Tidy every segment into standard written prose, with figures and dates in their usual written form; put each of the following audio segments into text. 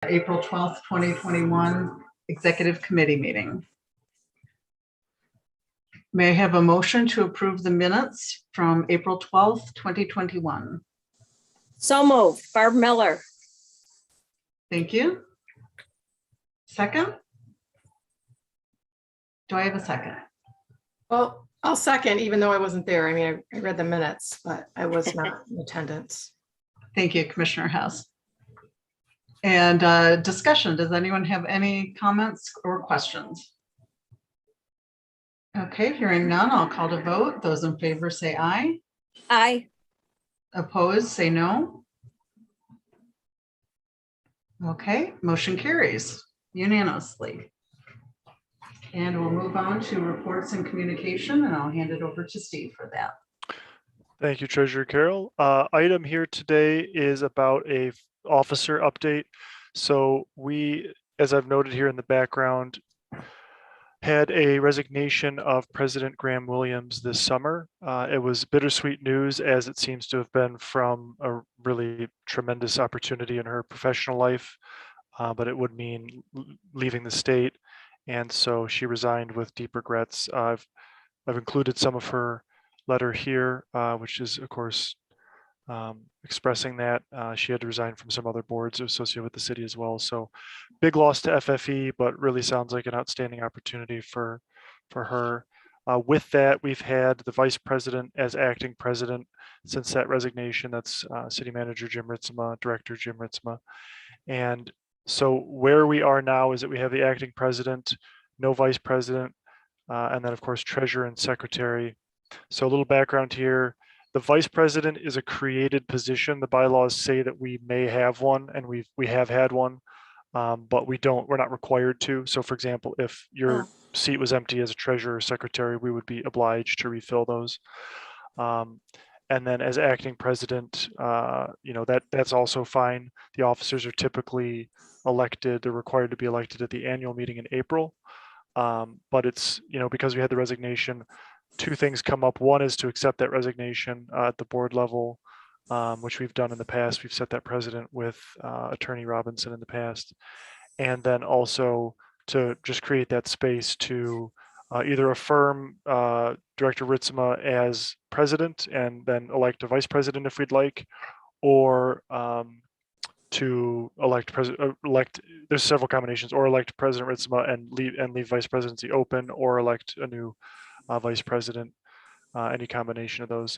April 12th, 2021 Executive Committee meeting. May I have a motion to approve the minutes from April 12th, 2021? So moved. Barb Miller. Thank you. Second? Do I have a second? Well, I'll second, even though I wasn't there. I mean, I read the minutes, but I was not in attendance. Thank you, Commissioner Hess. And discussion, does anyone have any comments or questions? Okay, hearing none, I'll call to vote. Those in favor say aye. Aye. Opposed, say no. Okay, motion carries unanimously. And we'll move on to reports and communication, and I'll hand it over to Steve for that. Thank you, Treasurer Carroll. Item here today is about a officer update. So we, as I've noted here in the background, had a resignation of President Graham Williams this summer. It was bittersweet news, as it seems to have been from a really tremendous opportunity in her professional life, but it would mean leaving the state. And so she resigned with deep regrets. I've included some of her letter here, which is, of course, expressing that she had to resign from some other boards associated with the city as well. So big loss to FFE, but really sounds like an outstanding opportunity for her. With that, we've had the vice president as acting president since that resignation. That's city manager Jim Ritzema, director Jim Ritzema. And so where we are now is that we have the acting president, no vice president, and then of course treasurer and secretary. So a little background here. The vice president is a created position. The bylaws say that we may have one, and we have had one, but we're not required to. So for example, if your seat was empty as a treasurer or secretary, we would be obliged to refill those. And then as acting president, that's also fine. The officers are typically elected, they're required to be elected at the annual meeting in April. But it's, because we had the resignation, two things come up. One is to accept that resignation at the board level, which we've done in the past. We've set that precedent with Attorney Robinson in the past. And then also to just create that space to either affirm Director Ritzema as president and then elect a vice president if we'd like, or to elect there's several combinations, or elect President Ritzema and leave vice presidency open, or elect a new vice president, any combination of those.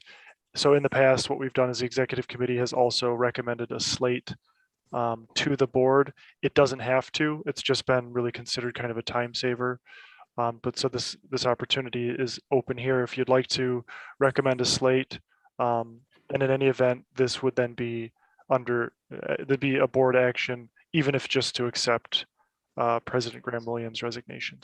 So in the past, what we've done is the executive committee has also recommended a slate to the board. It doesn't have to, it's just been really considered kind of a time saver. But so this opportunity is open here. If you'd like to recommend a slate, and in any event, this would then be there'd be a board action, even if just to accept President Graham Williams' resignation.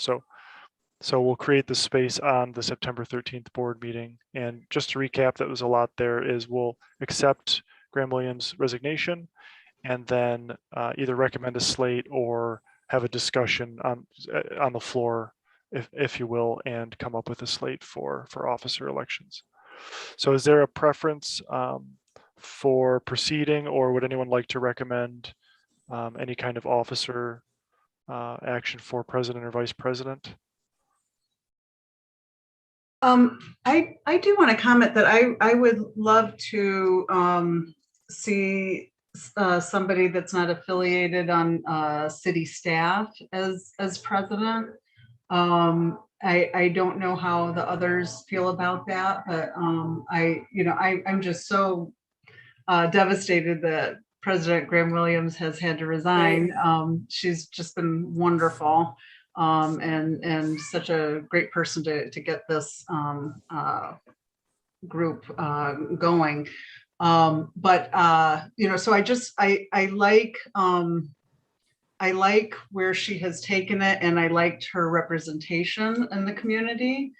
So we'll create the space on the September 13th board meeting. And just to recap, that was a lot there, is we'll accept Graham Williams' resignation and then either recommend a slate or have a discussion on the floor, if you will, and come up with a slate for officer elections. So is there a preference for proceeding, or would anyone like to recommend any kind of officer action for president or vice president? I do want to comment that I would love to see somebody that's not affiliated on city staff as president. I don't know how the others feel about that, but I'm just so devastated that President Graham Williams has had to resign. She's just been wonderful. And such a great person to get this group going. So I like where she has taken it, and I liked her representation in the community.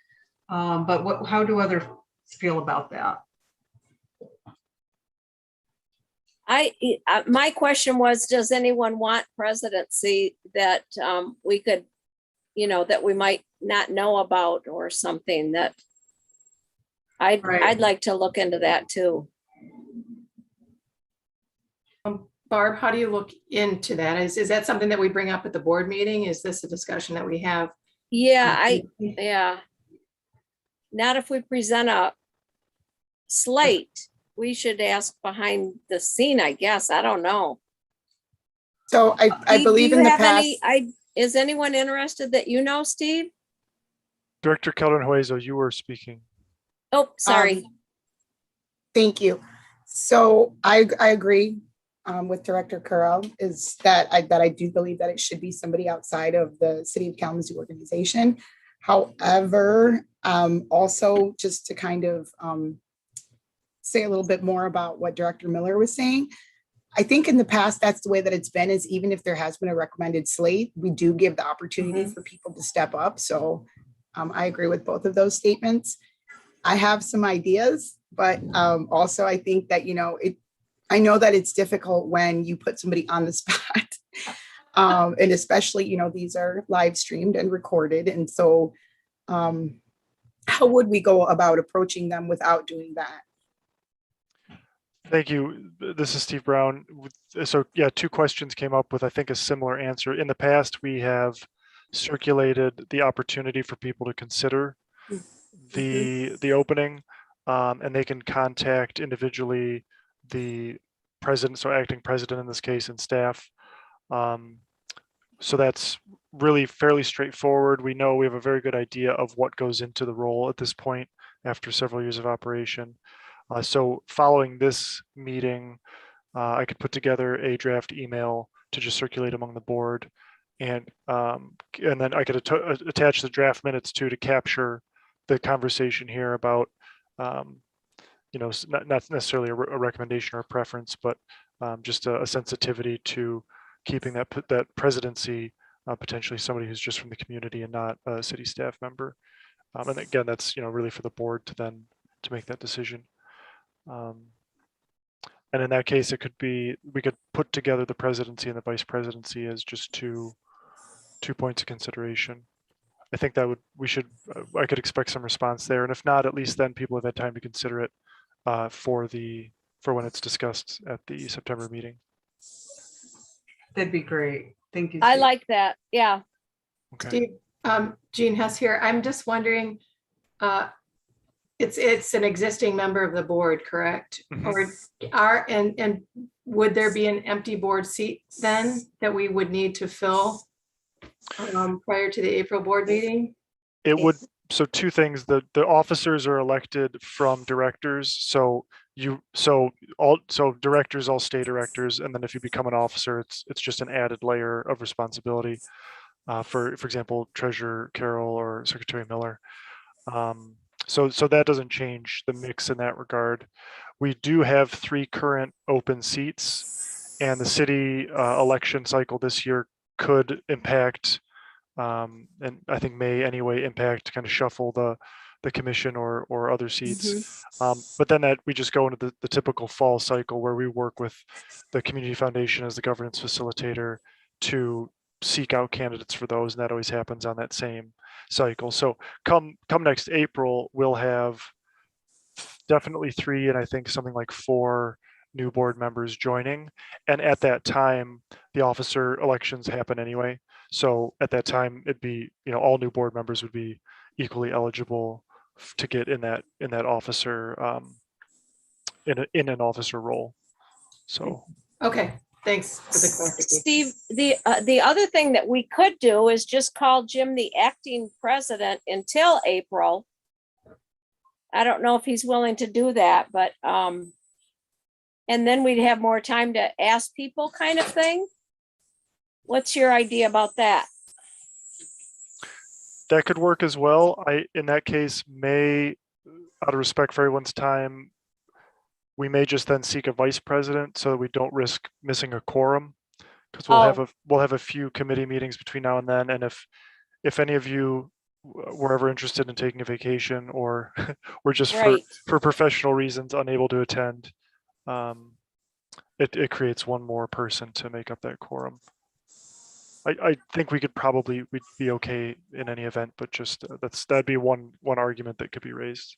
But how do others feel about that? My question was, does anyone want presidency that we could, that we might not know about, or something that I'd like to look into that too. Barb, how do you look into that? Is that something that we bring up at the board meeting? Is this a discussion that we have? Yeah, yeah. Not if we present a slate. We should ask behind the scene, I guess. I don't know. So I Steve, do believe you in the have past, any? Is anyone interested that you know, Steve? Director Keller Hueso, you were speaking. Oh, sorry. thank you. So I agree with Director Curl is that I do believe that it should be somebody outside of the City of Kalamazoo organization. However, also just to kind of say a little bit more about what Director Miller was saying, I think in the past, that's the way that it's been, is even if there has been a recommended slate, we do give the opportunity for people to step up. So I agree with both of those statements. I have some ideas, but also I think that, I know that it's difficult when you put somebody on the spot. And especially, these are live streamed and recorded. And so how would we go about approaching them without doing that? Thank you. This is Steve Brown. So yeah, two questions came up with, I think, a similar answer. In the past, we have circulated the opportunity for people to consider the opening, and they can contact individually the president, so acting president in this case, and staff. So that's really fairly straightforward. We know we have a very good idea of what goes into the role at this point after several years of operation. So following this meeting, I could put together a draft email to just circulate among the board, and then I could attach the draft minutes to capture the conversation here about, not necessarily a recommendation or a preference, but just a sensitivity to keeping that presidency potentially somebody who's just from the community and not a city staff member. And again, that's really for the board to make that decision. And in that case, it could be, we could put together the presidency and the vice presidency as just two points of consideration. I think that I could expect some response there. And if not, at least then people have had time to consider it for when it's discussed at the September meeting. That'd be great. Thank you. I Steve. like that. Yeah. Okay. Steve, Jean Hess here. I'm just wondering, it's an existing member of the board, correct? Mhm. And would there be an empty board seat then that we would need to fill prior to the April board meeting? It would, so two things, the officers are elected from directors. So directors all stay directors. And then if you become an officer, it's just an added layer of responsibility for example, Treasurer Carroll or Secretary Miller. So that doesn't change the mix in that regard. We do have 3 current open seats, and the city election cycle this year could impact, and I think may anyway impact, kind of shuffle the commission or other seats. But then we just go into the typical fall cycle where we work with the Community Foundation as the governance facilitator to seek out candidates for those, and that always happens on that same cycle. So come next April, we'll have definitely 3, and I think something like 4 new board members joining. And at that time, the officer elections happen anyway. So at that time, it'd be, all new board members would be equally eligible to get in that officer, in an officer role. So. Okay, thanks for the clarification. Steve, the other thing that we could do is just call Jim the acting president until April. I don't know if he's willing to do that, but and then we'd have more time to ask people, kind of thing. What's your idea about that? That could work as well. In that case, out of respect for everyone's time, we may just then seek a vice president so that we don't risk missing a quorum, because we'll have a few committee meetings between now and then. And if any of you were ever interested in taking a vacation or we're just for professional reasons unable to attend, it creates one more person to make up that quorum. I think we'd be okay in any event, but just that'd be one argument that could be raised.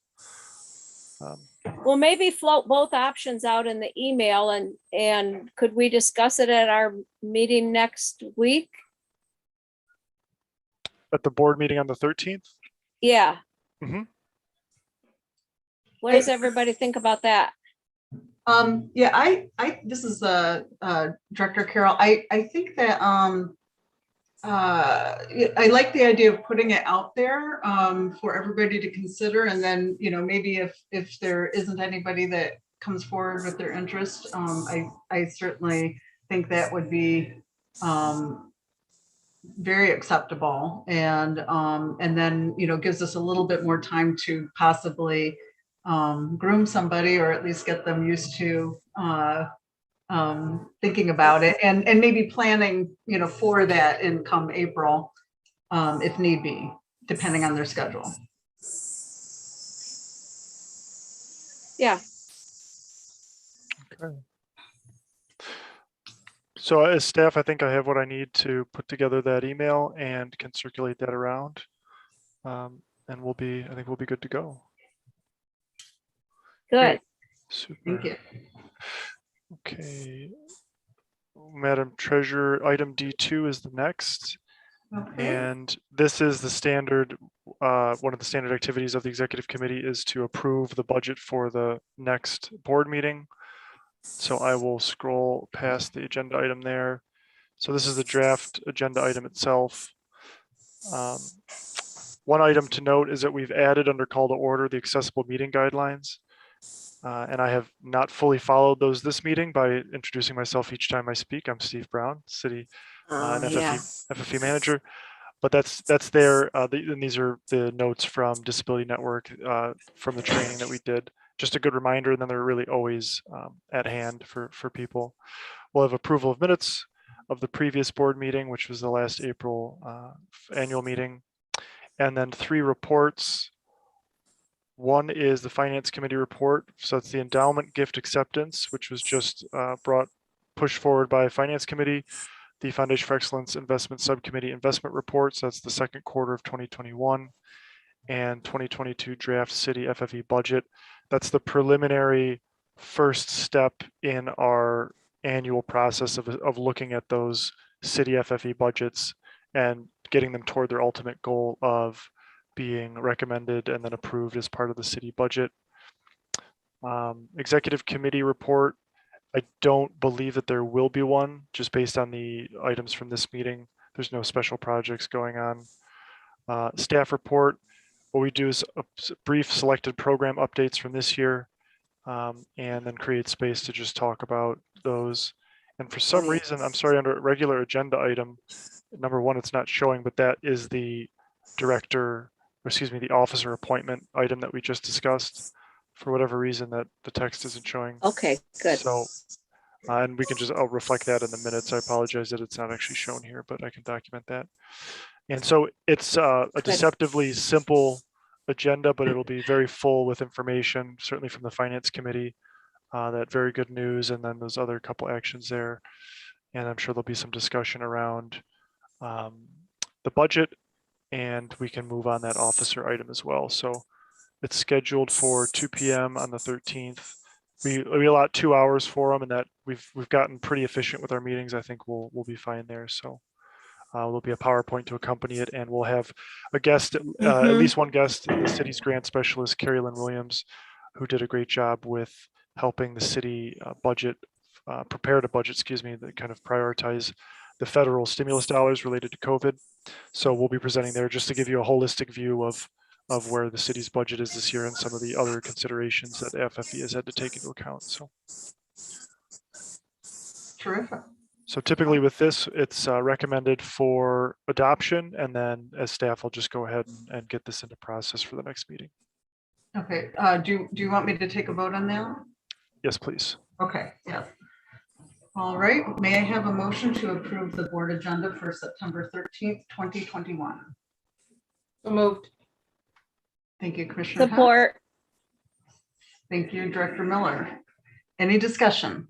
Well, maybe float both options out in the email and could we discuss it at our meeting next week? At the board meeting on the 13th. Yeah. Mhm. What does everybody think about that? Yeah, this is Director Carroll. I think that I like the idea of putting it out there for everybody to consider, and then, you know, maybe if there isn't anybody that comes forward with their interest, I certainly think that would be very acceptable, and then, you know, gives us a little bit more time to possibly groom somebody, or at least get them used to thinking about it, and maybe planning, you know, for that in come April, if need be, depending on their schedule. Yeah. Okay. So as staff, I think I have what I need to put together that email and can circulate that around. And I think we'll be good to go. Good. Super. Thank you. Okay. Madam Treasurer, item D2 is the next. Okay. And this is the standard, one of the standard activities of the executive committee is to approve the budget for the next board meeting. So I will scroll past the agenda item there. So this is the draft agenda item itself. One item to note is that we've added under call to order the accessible meeting guidelines. And I have not fully followed those this meeting by introducing myself each time I speak. I'm Steve Brown, City and FFE manager, but that's there. And these are the notes from Disability Network from the training that we did. Just a good reminder, and then they're really always at hand for people. We'll have approval of minutes of the previous board meeting, which was the last April annual meeting, and then 3 reports. One is the Finance Committee report. So it's the endowment gift acceptance, which was just pushed forward by Finance Committee. The Foundation for Excellence Investment Subcommittee investment reports. That's the second quarter of 2021 and 2022 draft city FFE budget. That's the preliminary first step in our annual process of looking at those city FFE budgets and getting them toward their ultimate goal of being recommended and then approved as part of the city budget. Executive committee report. I don't believe that there will be one, just based on the items from this meeting. There's no special projects going on. Staff report. What we do is a brief selected program updates from this year, and then create space to just talk about those. And for some reason, I'm sorry, under regular agenda item, number 1, it's not showing, but that is the the officer appointment item that we just discussed. For whatever reason, that the text isn't showing. Okay, good. So, and we can I'll reflect that in the minutes. I apologize that it's not actually shown here, but I can document that. And so it's a deceptively simple agenda, but it'll be very full with information, certainly from the Finance Committee, that very good news, and then those other couple actions there. And I'm sure there'll be some discussion around the budget, and we can move on that officer item as well. So it's scheduled for 2 p.m. on the 13th. We allot 2 hours for them, and that we've gotten pretty efficient with our meetings. I think we'll be fine there. So there'll be a PowerPoint to accompany it, and we'll have a guest, at least one guest, the city's grant specialist, Carrie Lynn Williams, who did a great job with helping the city prepare a budget, that kind of prioritize the federal stimulus dollars related to COVID. So we'll be presenting there just to give you a holistic view of where the city's budget is this year and some of the other considerations that FFE has had to take into account. So Terrific. So typically with this, it's recommended for adoption, and then as staff, I'll just go ahead and get this into process for the next meeting. Okay. Do you want me to take a vote on that? Yes, please. Okay. Yeah. All right. May I have a motion to approve the board agenda for September 13th, 2021? So moved. Thank you, Commissioner Hess. Support. Thank you, Director Miller. Any discussion?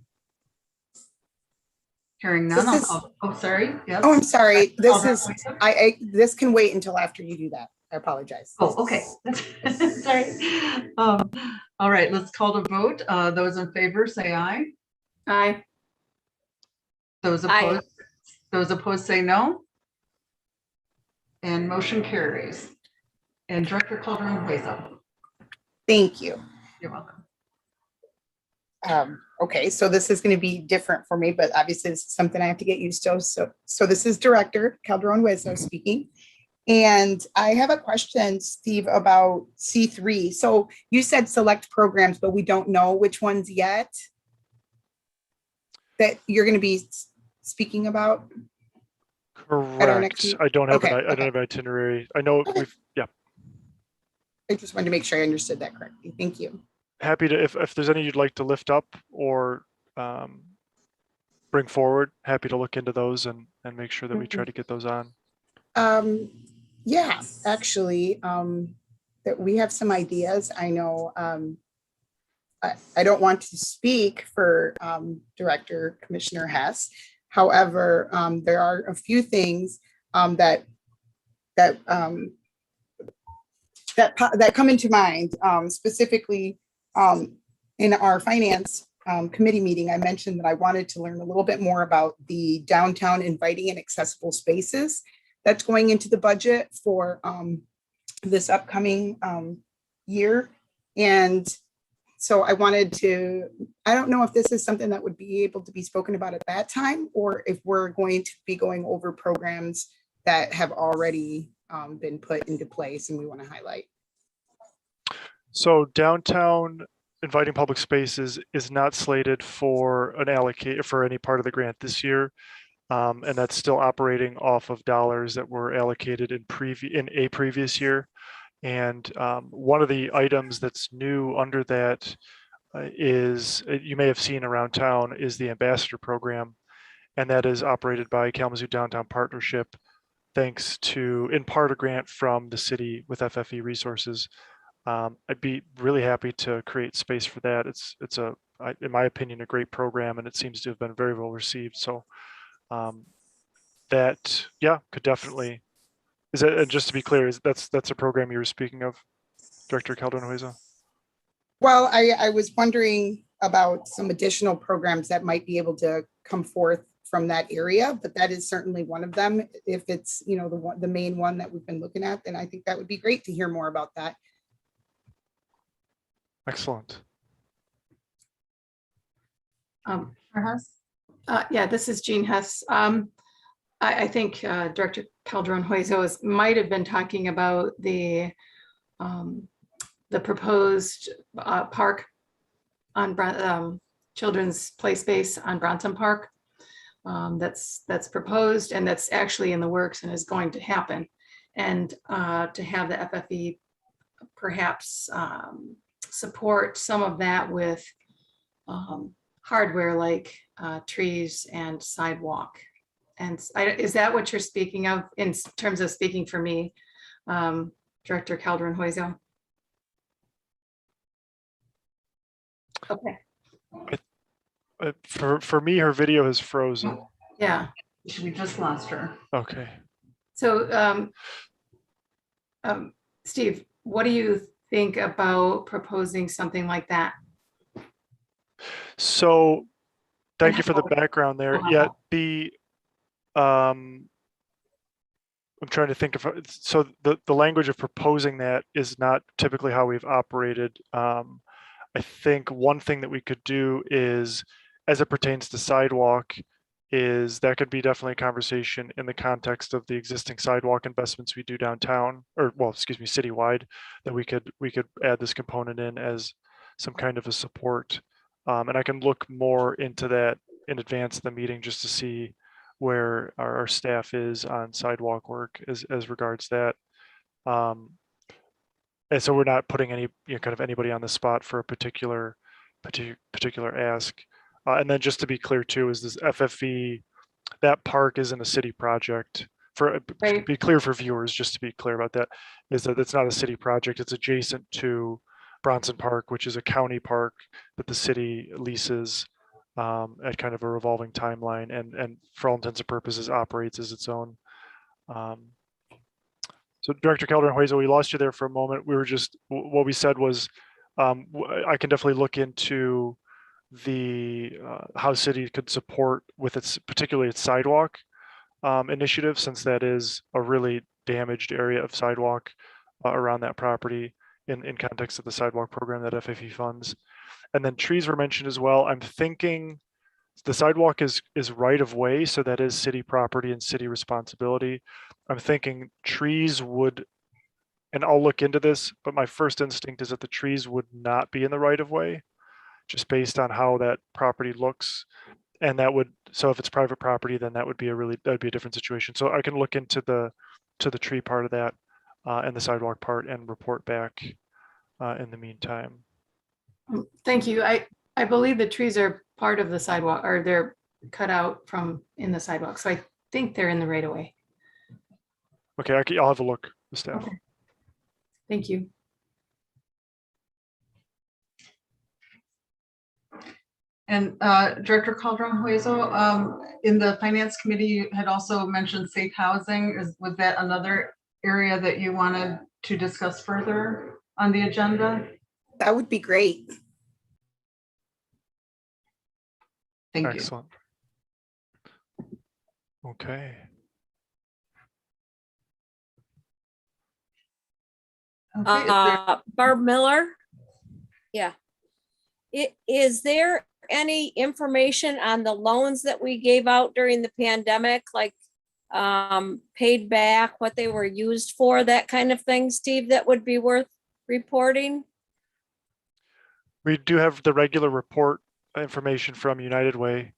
Hearing none. This is- Oh, sorry. Yes. Oh, I'm sorry. Call that, Lisa. This can wait until after you do that. I apologize. Oh, okay. Sorry. All right, let's call to vote. Those in favor, say aye. Aye. Those Aye. opposed, those opposed say no. And motion carries. And Director Calderon Hueso, Thank you. you're welcome. Okay, so this is going to be different for me, but obviously this is something I have to get used to. So this is Director Calderon Hueso speaking. And I have a question, Steve, about C3. So you said select programs, but we don't know which ones yet that you're going to be speaking about? At our next Correct. meeting? I don't have Okay, I don't okay. have itinerary. I know Okay. yeah. I just wanted to make sure I understood that correctly. Thank you. Happy to, if there's any you'd like to lift up or bring forward, happy to look into those and make sure that we try to get those on. Yeah, actually, that we have some ideas. I know, I don't want to speak for Director Commissioner Hess. However, there are a few things that come into mind, specifically in our finance committee meeting. I mentioned that I wanted to learn a little bit more about the downtown inviting and accessible spaces that's going into the budget for this upcoming year. And so I wanted to, I don't know if this is something that would be able to be spoken about at that time, or if we're going to be going over programs that have already been put into place and we want to highlight. So downtown inviting public spaces is not slated for an allocate for any part of the grant this year. And that's still operating off of dollars that were allocated in a previous year. And one of the items that's new under that is, you may have seen around town, is the ambassador program. And that is operated by Kalamazoo Downtown Partnership, thanks to, in part, a grant from the city with FFE resources. I'd be really happy to create space for that. It's in my opinion, a great program, and it seems to have been very well received. So that, yeah, could definitely, is that, and just to be clear, that's a program you were speaking of, Director Calderon-Hueso? Well, I was wondering about some additional programs that might be able to come forth from that area, but that is certainly one of them. If it's, you know, the main one that we've been looking at, then I think that would be great to hear more about that. Excellent. Yeah, this is Jean Hess. I think Director Calderon Hueso might have been talking about the proposed park on children's play space on Bronson Park. That's proposed, and that's actually in the works and is going to happen. And to have the FFE perhaps support some of that with hardware like trees and sidewalk. And is that what you're speaking of in terms of speaking for me, Director Calderon Hueso? Okay. For me, her video has frozen. Yeah. We just lost her. Okay. So, Steve, what do you think about proposing something like that? So thank you for the background there. Yeah, I'm trying to think of, so the language of proposing that is not typically how we've operated. I think one thing that we could do is, as it pertains to sidewalk, is that could be definitely a conversation in the context of the existing sidewalk investments we do downtown, or well, excuse me, citywide, that we could add this component in as some kind of a support. And I can look more into that in advance of the meeting just to see where our staff is on sidewalk work as regards that. And so we're not putting any, you know, kind of anybody on the spot for a particular ask. And then just to be clear too, is this FFE, that park isn't a city project. For Right. be clear for viewers, just to be clear about that, is that it's not a city project. It's adjacent to Bronson Park, which is a county park that the city leases at kind of a revolving timeline, and for all intents and purposes operates as its own. So So Director Calderon Hueso, we lost you there for a moment. We were just, what we said was, I can definitely look into the how city could support with its, particularly its sidewalk initiative, since that is a really damaged area of sidewalk around that property in context of the sidewalk program that FFE funds. And then trees were mentioned as well. I'm thinking the sidewalk is right of way, so that is city property and city responsibility. I'm thinking trees would, and I'll look into this, but my first instinct is that the trees would not be in the right of way, just based on how that property looks. And that would, so if it's private property, then that would be that'd be a different situation. So I can look into the tree part of that and the sidewalk part and report back in the meantime. Thank you. I believe the trees are part of the sidewalk, or they're cut out from in the sidewalk. So I think they're in the right of way. Okay, I'll have a look, the staff. Okay. Thank you. And Director Calderon Hueso, in the Finance Committee, you had also mentioned safe housing. Was that another area that you wanted to discuss further on the agenda? That would be great. Thank you. Excellent. Okay. Okay, is there- Barb Miller? Yeah. Is there any information on the loans that we gave out during the pandemic, like paid back, what they were used for, that kind of thing, Steve, that would be worth reporting? We do have the regular report information from United Way,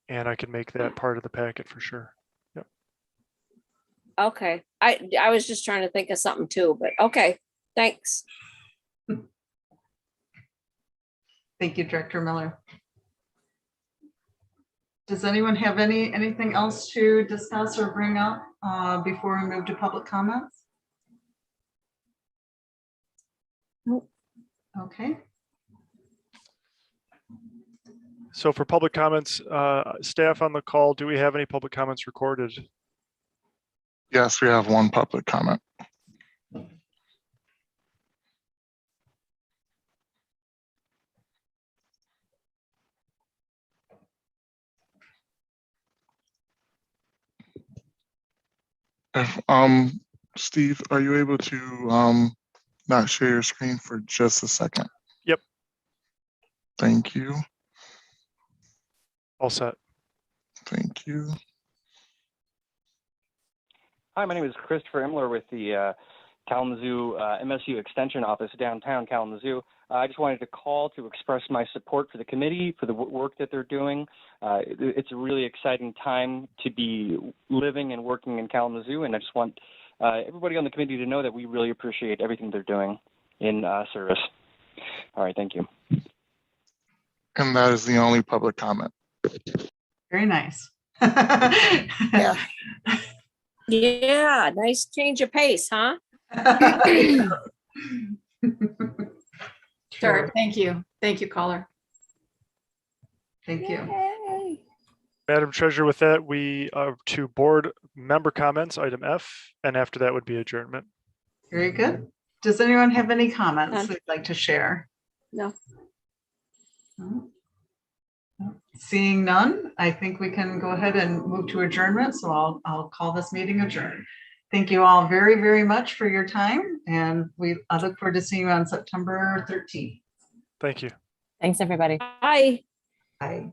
and I can make that part of the packet for sure. Yep. Okay, I was just trying to think of something too, but okay, thanks. Thank you, Director Miller. Does anyone have anything else to discuss or bring up before we move to public comments? Nope. Okay. So for public comments, staff on the call, do we have any public comments recorded? Yes, we have one public comment. If, Steve, are you able to not share your screen for just a second? Yep. Thank you. All set. Thank you. Hi, my name is Christopher Imler with the Kalamazoo MSU Extension Office downtown Kalamazoo. I just wanted to call to express my support for the committee, for the work that they're doing. It's a really exciting time to be living and working in Kalamazoo, and I just want everybody on the committee to know that we really appreciate everything they're doing in service. All right, thank you. And that is the only public comment. Very nice. Yeah. Yeah, nice change of pace, huh? Sure. Thank you. Thank you, caller. Thank you. Yay. Madam Treasurer, with that, we are to board member comments, item F, and after that would be adjournment. Very good. Does anyone have any comments None. they'd like to share? No. No. No. Seeing none, I think we can go ahead and move to adjournment. So I'll call this meeting adjourned. Thank you all very, very much for your time. And I look forward to seeing you on September 13th. Thank you. Thanks, everybody. Bye. Bye.